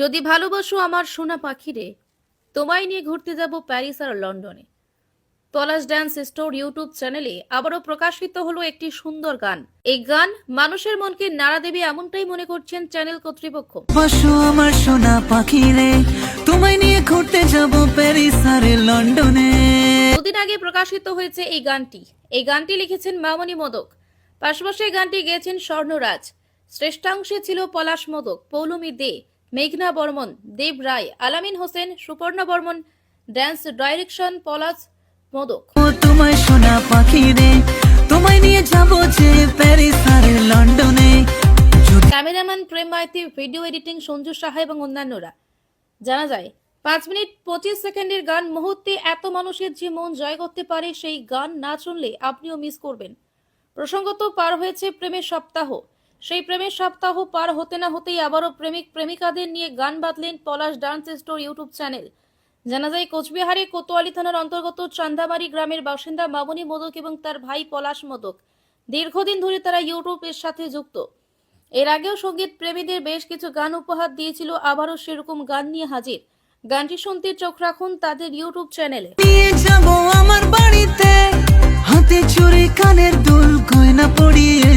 যদি ভালোবাসো আমার সোনা পাখিরে, তোমায় নিয়ে ঘুরতে যাব প্যারিস আর লন্ডনে। পলাশ ডান্স স্টোর ইউটিউব চ্যানেলে আবারও প্রকাশিত হলো একটি সুন্দর গান। এই গান মানুষের মনকে নাড়া দেবে এমনটাই মনে করছেন চ্যানেল কর্তৃপক্ষ। বাসো আমার সোনা পাখিরে, তোমায় নিয়ে ঘুরতে যাব প্যারিস আর লন্ডনে। দুদিন আগে প্রকাশিত হয়েছে এই গানটি। এই গানটি লিখেছেন মামনি মোদক, পাশাপাশি এই গানটি গেয়েছেন স্বর্ণরাজ। শ্রেষ্ঠাংশে ছিল পলাশ মোদক, পৌলমী দে, মেঘনা বর্মন, দেব রায়, আলামিন হোসেন, সুপর্ণা বর্মন। ড্যান্স ডাইরেকশন পলাশ মোদক। ও তোমায় সোনা পাখিরে, তোমায় নিয়ে যাব যে প্যারিস আর লন্ডনে। ক্যামেরাম্যান প্রেম মাইতি, ভিডিও এডিটিং সঞ্জু সাহা এবং অন্যান্যরা। জানা যায় 5 মিনিট 25 সেকেন্ডের গান মুহূর্তে এত মানুষের যে মন জয় করতে পারে, সেই গান না শুনলে আপনিও মিস করবেন। প্রসঙ্গত পার হয়েছে প্রেমের সপ্তাহ। সেই প্রেমের সপ্তাহ পার হতে না হতেই আবারও প্রেমিক প্রেমিকাদের নিয়ে গান বাঁধলেন পলাশ ডান্স স্টোর ইউটিউব চ্যানেল। জানা যায় কোচবিহারের কোতোয়ালি থানার অন্তর্গত চান্দাবাড়ি গ্রামের বাসিন্দা মামনি মোদক এবং তার ভাই পলাশ মোদক। দীর্ঘদিন ধরে তারা ইউটিউবের সাথে যুক্ত। এর আগেও সঙ্গীত প্রেমীদের বেশ কিছু গান উপহার দিয়েছিল, আবারও সেরকম গান নিয়ে হাজির। গানটি শুনতে চোখ রাখুন তাদের ইউটিউব চ্যানেলে। নিয়ে যাব আমার বাড়িতে, হাতে চুড়ি কানের দুল গয়না পরিয়ে।